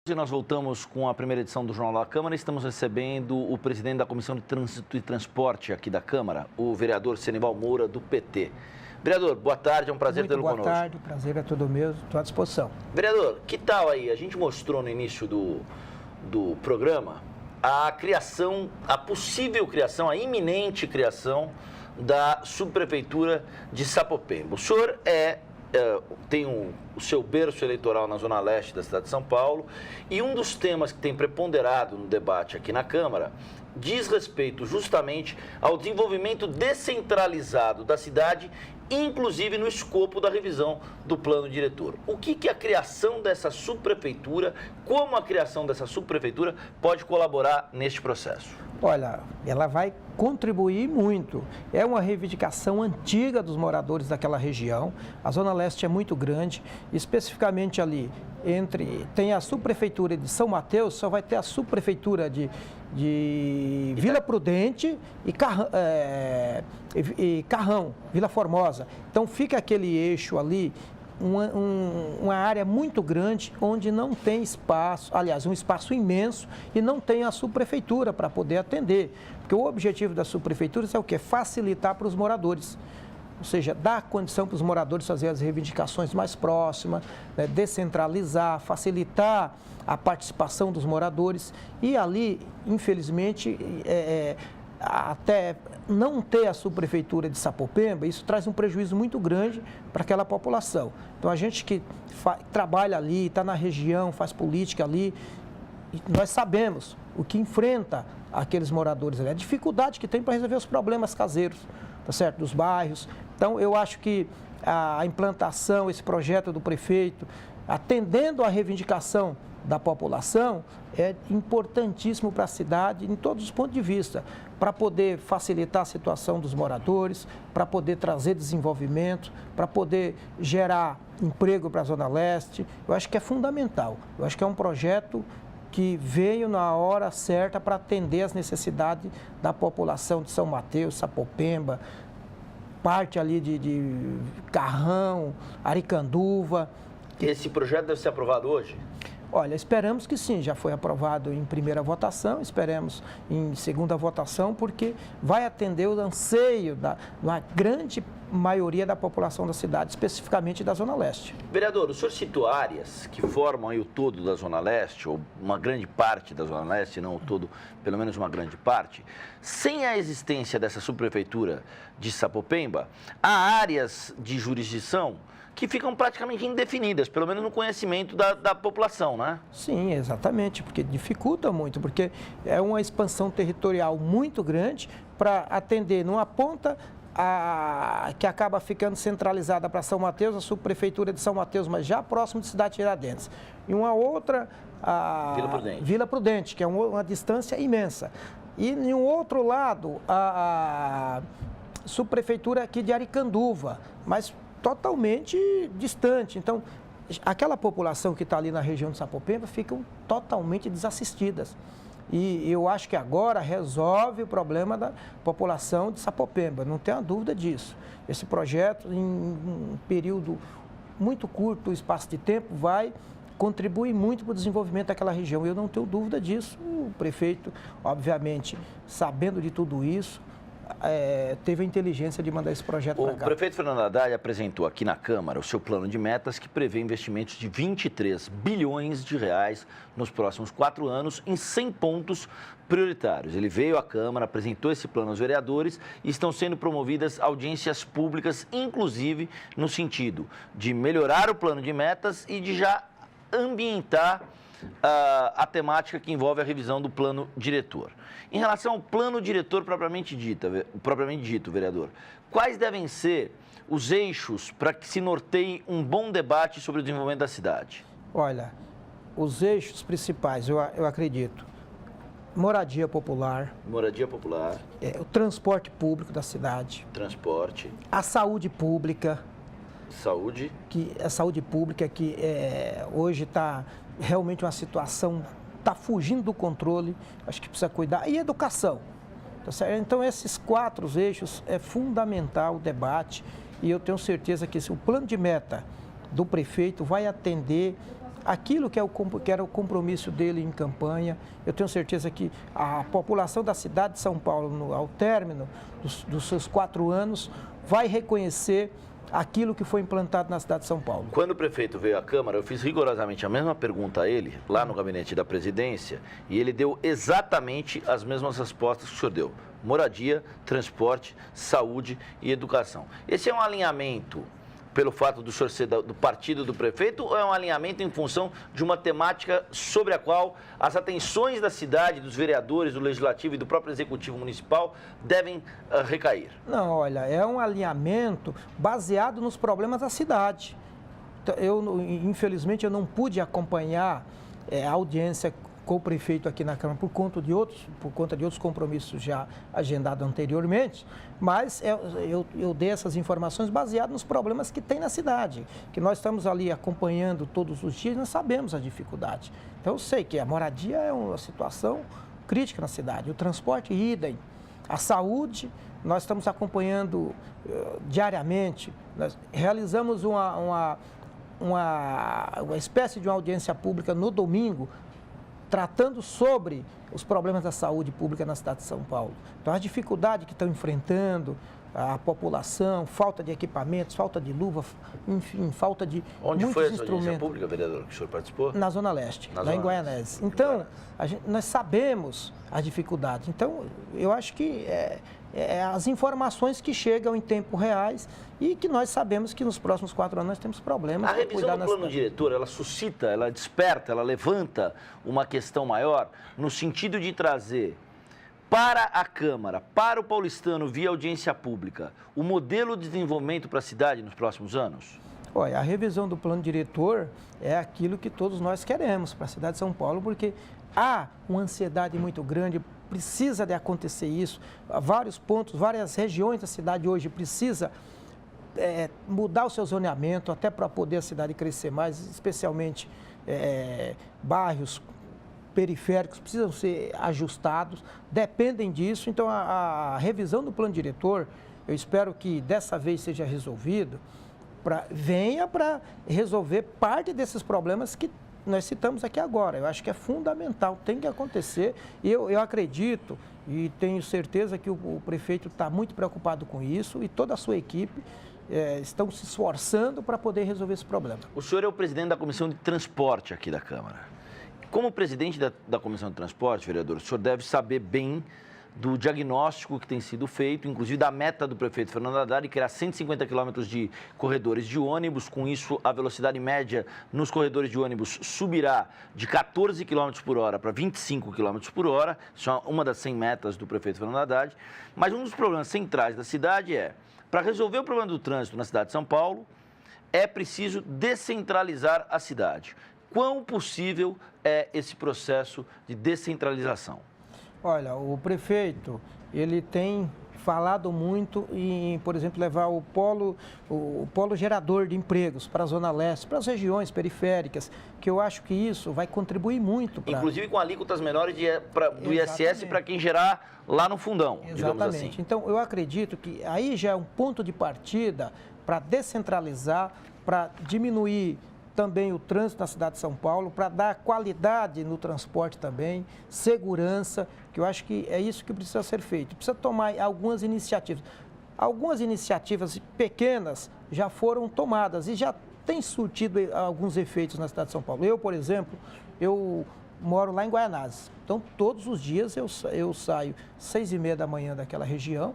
Hoje nós voltamos com a primeira edição do Jornal da Câmara. Estamos recebendo o presidente da Comissão de Trânsito e Transporte aqui da Câmara, o vereador Senival Moura, do PT. Vereador, boa tarde, é um prazer tê-lo conosco. Boa tarde, o prazer é todo meu, estou à disposição. Vereador, que tal aí? A gente mostrou no início do programa a criação, a possível criação, a iminente criação da subprefeitura de Sapopemba. O senhor tem o seu berço eleitoral na zona leste da cidade de São Paulo e um dos temas que tem preponderado no debate aqui na Câmara diz respeito justamente ao desenvolvimento descentralizado da cidade, inclusive no escopo da revisão do plano diretor. O que a criação dessa subprefeitura, como a criação dessa subprefeitura pode colaborar neste processo? Olha, ela vai contribuir muito. É uma reivindicação antiga dos moradores daquela região. A Zona Leste é muito grande, especificamente ali tem a subprefeitura de São Mateus, só vai ter a subprefeitura de Vila Prudente e Carrão, Vila Formosa. Então fica aquele eixo ali, uma área muito grande onde não tem espaço, aliás, um espaço imenso e não tem a subprefeitura para poder atender. Porque o objetivo das subprefeituras é o quê? Facilitar para os moradores. Ou seja, dar condição para os moradores fazer as reivindicações mais próximas, né, descentralizar, facilitar a participação dos moradores. E ali, infelizmente, até não ter a subprefeitura de Sapopemba, isso traz um prejuízo muito grande para aquela população. Então, a gente que trabalha ali, está na região, faz política ali, nós sabemos o que enfrenta aqueles moradores ali, a dificuldade que tem para resolver os problemas caseiros, tá certo? Dos bairros. Então, eu acho que a implantação, esse projeto do prefeito, atendendo à reivindicação da população, é importantíssimo para a cidade em todos os pontos de vista, para poder facilitar a situação dos moradores, para poder trazer desenvolvimento, para poder gerar emprego para a Zona Leste. Eu acho que é fundamental. Eu acho que é um projeto que veio na hora certa para atender as necessidades da população de São Mateus, Sapopemba, parte ali de Carrão, Aricanduva. Esse projeto deve ser aprovado hoje? Olha, esperamos que sim, já foi aprovado em primeira votação, esperemos em segunda votação, porque vai atender o anseio da grande maioria da população da cidade, especificamente da Zona Leste. Vereador, o senhor citou áreas que formam aí o todo da Zona Leste, ou uma grande parte da Zona Leste, não o todo, pelo menos uma grande parte. Sem a existência dessa subprefeitura de Sapopemba, há áreas de jurisdição que ficam praticamente indefinidas, pelo menos no conhecimento da população, né? Sim, exatamente, porque dificulta muito, porque é uma expansão territorial muito grande para atender numa ponta que acaba ficando centralizada para São Mateus, a subprefeitura de São Mateus, mas já próximo de Cidade Tiradentes. E uma outra, Vila Prudente, que é uma distância imensa. E em um outro lado, a subprefeitura aqui de Aricanduva, mas totalmente distante. Então, aquela população que está ali na região de Sapopemba ficam totalmente desassistidas. E eu acho que agora resolve o problema da população de Sapopemba, não tenho dúvida disso. Esse projeto, em um período muito curto, espaço de tempo, vai contribuir muito para o desenvolvimento daquela região. Eu não tenho dúvida disso. O prefeito, obviamente, sabendo de tudo isso, teve a inteligência de mandar esse projeto para cá. O prefeito Fernando Haddad apresentou aqui na Câmara o seu plano de metas que prevê investimentos de 23 bilhões de reais nos próximos 4 anos em 100 pontos prioritários. Ele veio à Câmara, apresentou esse plano aos vereadores e estão sendo promovidas audiências públicas, inclusive no sentido de melhorar o plano de metas e de já ambientar a temática que envolve a revisão do plano diretor. Em relação ao plano diretor propriamente dito, vereador, quais devem ser os eixos para que se norteie um bom debate sobre o desenvolvimento da cidade? Olha, os eixos principais, eu acredito, moradia popular. Moradia popular. O transporte público da cidade. Transporte. A saúde pública. Saúde. A saúde pública que hoje está realmente uma situação, está fugindo do controle, acho que precisa cuidar. E educação. Tá certo? Então, esses 4 eixos é fundamental o debate e eu tenho certeza que o plano de meta do prefeito vai atender aquilo que era o compromisso dele em campanha. Eu tenho certeza que a população da cidade de São Paulo, ao término dos seus 4 anos, vai reconhecer aquilo que foi implantado na cidade de São Paulo. Quando o prefeito veio à Câmara, eu fiz rigorosamente a mesma pergunta a ele, lá no gabinete da presidência, e ele deu exatamente as mesmas respostas que o senhor deu. Moradia, transporte, saúde e educação. Esse é um alinhamento pelo fato do senhor ser do partido do prefeito, ou é um alinhamento em função de uma temática sobre a qual as atenções da cidade, dos vereadores, do Legislativo e do próprio Executivo Municipal devem recair? Não, olha, é um alinhamento baseado nos problemas da cidade. Infelizmente, eu não pude acompanhar a audiência com o prefeito aqui na Câmara por conta de outros compromissos já agendados anteriormente, mas eu dei essas informações baseadas nos problemas que tem na cidade, que nós estamos ali acompanhando todos os dias, nós sabemos a dificuldade. Então, eu sei que a moradia é uma situação crítica na cidade, o transporte, idem, a saúde, nós estamos acompanhando diariamente, nós realizamos uma espécie de uma audiência pública no domingo, tratando sobre os problemas da saúde pública na cidade de São Paulo. Então, a dificuldade que estão enfrentando a população, falta de equipamentos, falta de luva, enfim, falta de Onde muitos foi essa instrumentos. audiência pública, vereador, que o senhor participou? Na Zona Leste, lá em Guaianese. Então, nós sabemos a dificuldade. Então, eu acho que as informações que chegam em tempo reais e que nós sabemos que nos próximos 4 anos nós temos problemas. A revisão do plano diretor, ela suscita, ela desperta, ela levanta uma questão maior no sentido de trazer para a Câmara, para o paulistano, via audiência pública, o modelo de desenvolvimento para a cidade nos próximos anos? Olha, a revisão do plano diretor é aquilo que todos nós queremos para a cidade de São Paulo, porque há uma ansiedade muito grande, precisa de acontecer isso. Vários pontos, várias regiões da cidade hoje precisa mudar o seu zoneamento, até para poder a cidade crescer mais, especialmente bairros periféricos precisam ser ajustados, dependem disso. Então, a revisão do plano diretor, eu espero que dessa vez seja resolvido, venha para resolver parte desses problemas que nós citamos aqui agora. Eu acho que é fundamental, tem que acontecer. E eu acredito e tenho certeza que o prefeito está muito preocupado com isso e toda a sua equipe estão se esforçando para poder resolver esse problema. O senhor é o presidente da Comissão de Transporte aqui da Câmara. Como presidente da Comissão de Transporte, vereador, o senhor deve saber bem do diagnóstico que tem sido feito, inclusive da meta do prefeito Fernando Haddad de criar 150 quilômetros de corredores de ônibus. Com isso, a velocidade média nos corredores de ônibus subirá de 14 km por hora para 25 km por hora. Isso é uma das 100 metas do prefeito Fernando Haddad. Mas um dos problemas centrais da cidade para resolver o problema do trânsito na cidade de São Paulo, é preciso descentralizar a cidade. Quão possível é esse processo de descentralização? Olha, o prefeito, ele tem falado muito em, por exemplo, levar o polo gerador de empregos para a Zona Leste, para as regiões periféricas, que eu acho que isso vai contribuir muito. Inclusive com alíquotas menores do ISS para quem gerar lá no fundão, digamos assim. Exatamente. Então, eu acredito que aí já é um ponto de partida para descentralizar, para diminuir também o trânsito na cidade de São Paulo, para dar qualidade no transporte também, segurança, que eu acho que é isso que precisa ser feito. Precisa tomar algumas iniciativas. Algumas iniciativas pequenas já foram tomadas e já tem surtido alguns efeitos na cidade de São Paulo. Eu, por exemplo, eu moro lá em Guaianazes. Então, todos os dias eu saio 6h30 da manhã daquela região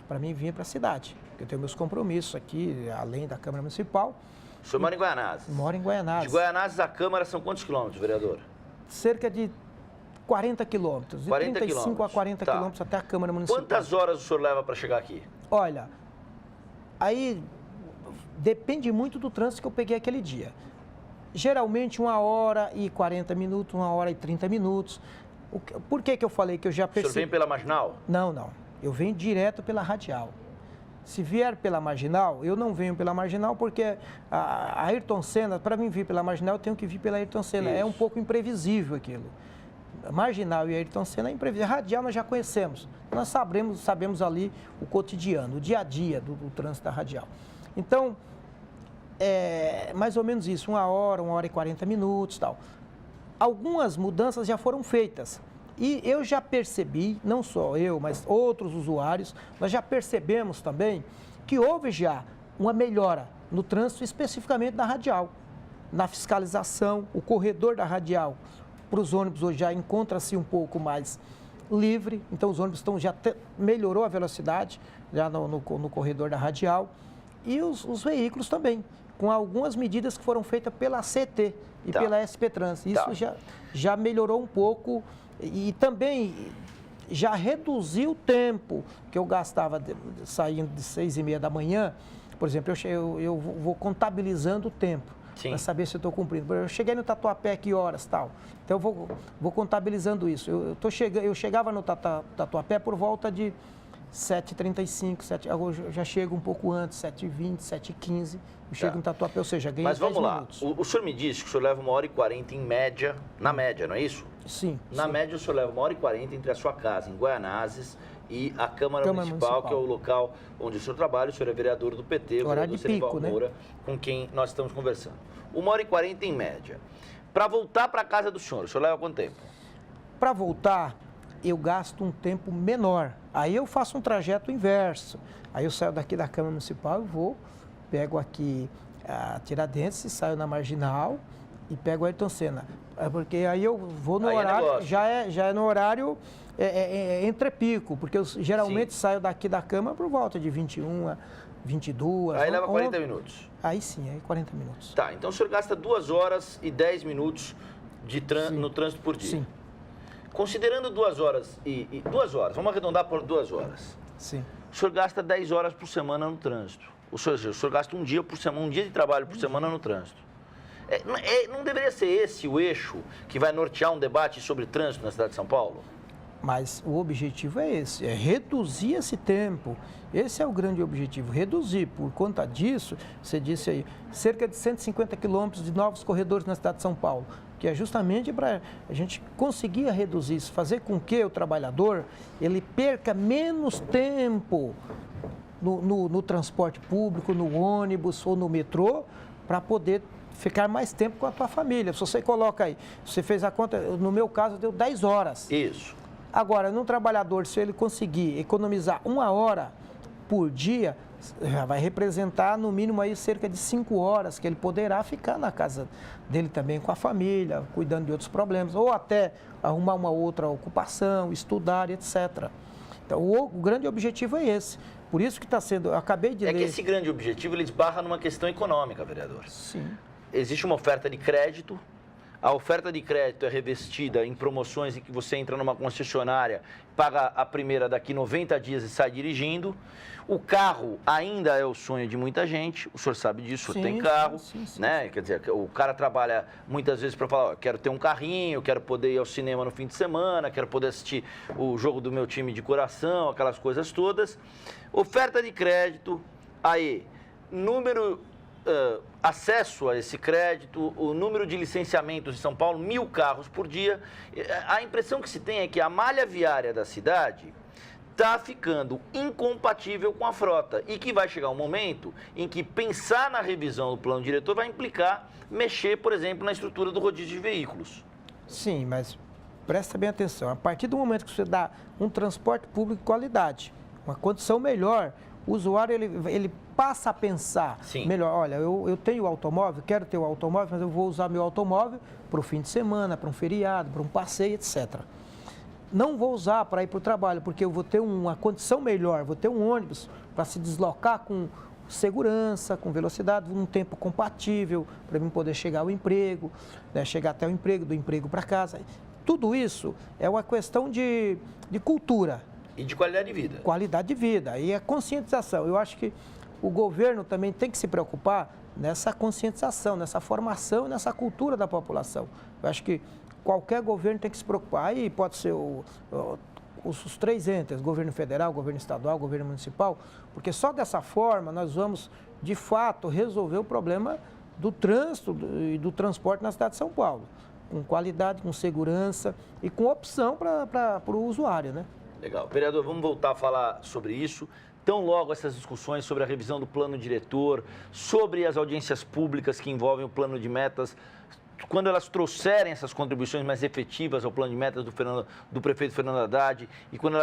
para mim vir para a cidade. Eu tenho meus compromissos aqui, além da Câmara Municipal. O senhor mora em Guaianazes? Moro em Guaianazes. De Guaianazes à Câmara são quantos quilômetros, vereador? Cerca de 40 quilômetros. De 35 a 40 quilômetros até a Câmara Municipal. Quantas horas o senhor leva para chegar aqui? Olha, aí depende muito do trânsito que eu peguei aquele dia. Geralmente 1h40 minutos, 1h30 minutos. Por que eu falei que eu já percebi? O senhor vem pela Marginal? Não. Eu venho direto pela Radial. Se vier pela Marginal, eu não venho pela Marginal porque a Ayrton Senna, para mim vir pela Marginal, eu tenho que vir pela Ayrton Senna. Isso. É um pouco imprevisível aquilo. A Marginal e a Ayrton Senna é imprevisível. A Radial nós já conhecemos. Nós sabemos ali o cotidiano, o dia a dia do trânsito da Radial. Então, mais ou menos isso, 1 hora e 40 minutos, tal. Algumas mudanças já foram feitas. E eu já percebi, não só eu, mas outros usuários, nós já percebemos também que houve já uma melhora no trânsito, especificamente na radial, na fiscalização, o corredor da radial para os ônibus hoje já encontra-se um pouco mais livre, então os ônibus melhorou a velocidade já no corredor da radial e os veículos também, com algumas medidas que foram feitas pela CT e pela SP Trans. Isso já melhorou um pouco e também já reduziu o tempo que eu gastava saindo de 6h30 da manhã. Por exemplo, eu vou contabilizando o tempo para saber se eu estou cumprindo. Eu cheguei no Tatuapé, que horas, tal. Então, eu vou contabilizando isso. Eu chegava no Tatuapé por volta de 7h35, eu já chego um pouco antes, 7h20, 7h15. Eu chego no Tatuapé, ou seja, ganhei 10 minutos. Mas vamos lá, o senhor me disse que o senhor leva 1h40 em média, na média, não é isso? Sim. Na média, o senhor leva 1h40 entre a sua casa, em Guaianazes, e a Câmara Municipal, que é o local onde o senhor trabalha. O senhor é vereador do PT, horário de pico, né? Moura, com quem nós estamos conversando. 1h40 em média. Para voltar para a casa do senhor, o senhor leva quanto tempo? Para voltar, eu gasto um tempo menor. Aí eu faço um trajeto inverso. Aí eu saio daqui da Câmara Municipal, pego aqui a Tiradentes, saio na Marginal e pego a Ayrton Senna. Porque aí eu vou no horário, já é no horário entre pico, porque eu geralmente saio daqui da Câmara por volta de 21 a 22. Aí leva 40 minutos. Aí sim, aí 40 minutos. Tá, então o senhor gasta 2 horas e 10 minutos no trânsito por dia. Sim. Considerando 2 horas 2 horas, vamos arredondar por 2 horas. Sim. O senhor gasta 10 horas por semana no trânsito. O senhor gasta um dia por semana, um dia de trabalho por semana no trânsito. Não deveria ser esse o eixo que vai nortear um debate sobre trânsito na cidade de São Paulo? Mas o objetivo é esse, é reduzir esse tempo. Esse é o grande objetivo, reduzir. Por conta disso, você disse aí, cerca de 150 quilômetros de novos corredores na cidade de São Paulo, que é justamente para a gente conseguir reduzir isso, fazer com que o trabalhador ele perca menos tempo no transporte público, no ônibus ou no metrô, para poder ficar mais tempo com a tua família. Se você coloca aí, você fez a conta, no meu caso deu 10 horas. Isso. Agora, num trabalhador, se ele conseguir economizar 1 hora por dia, vai representar no mínimo aí cerca de 5 horas que ele poderá ficar na casa dele também com a família, cuidando de outros problemas, ou até arrumar uma outra ocupação, estudar, etc. Então, o grande objetivo é esse. Por isso que está sendo, eu acabei de ler... que esse grande objetivo, ele esbarra numa questão econômica, vereador. Sim. Existe uma oferta de crédito. A oferta de crédito é revestida em promoções em que você entra numa concessionária, paga a primeira daqui 90 dias e sai dirigindo. O carro ainda é o sonho de muita gente, o senhor sabe disso, o senhor tem carro, né? Quer dizer, o cara trabalha muitas vezes para falar, quero ter um carrinho, quero poder ir ao cinema no fim de semana, quero poder assistir o jogo do meu time de coração, aquelas coisas todas. Oferta de crédito, aí, acesso a esse crédito, o número de licenciamentos em São Paulo, 1.000 carros por dia. A impressão que se tem é que a malha viária da cidade está ficando incompatível com a frota e que vai chegar um momento em que pensar na revisão do plano diretor vai implicar mexer, por exemplo, na estrutura do rodízio de veículos. Sim, mas presta bem atenção. A partir do momento que você dá um transporte público de qualidade, uma condição melhor, o usuário ele passa a pensar melhor. Olha, eu tenho automóvel, quero ter o automóvel, mas eu vou usar meu automóvel para o fim de semana, para um feriado, para um passeio, etc. Não vou usar para ir para o trabalho, porque eu vou ter uma condição melhor, vou ter um ônibus para se deslocar com segurança, com velocidade, num tempo compatível, para mim poder chegar ao emprego, né, chegar até o emprego, do emprego para casa. Tudo isso é uma questão de cultura. E de qualidade de vida. Qualidade de vida. E a conscientização. Eu acho que o governo também tem que se preocupar nessa conscientização, nessa formação, nessa cultura da população. Eu acho que qualquer governo tem que se preocupar. Aí pode ser os 3 entes, governo federal, governo estadual, governo municipal, porque só dessa forma nós vamos, de fato, resolver o problema do trânsito e do transporte na cidade de São Paulo, com qualidade, com segurança e com opção para o usuário, né? Legal. Vereador, vamos voltar a falar sobre isso. tão logo essas discussões sobre a revisão do plano diretor, sobre as audiências públicas que envolvem o plano de metas, quando elas trouxerem essas contribuições mais efetivas ao plano de metas do prefeito Fernando Haddad e quando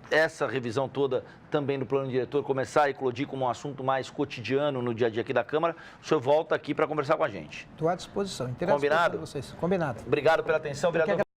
essa revisão toda também do plano diretor começar a eclodir como um assunto mais cotidiano no dia a dia aqui da Câmara, o senhor volta aqui para conversar com a gente. Estou à disposição. Combinado? Com vocês. Combinado. Obrigado pela atenção, vereador.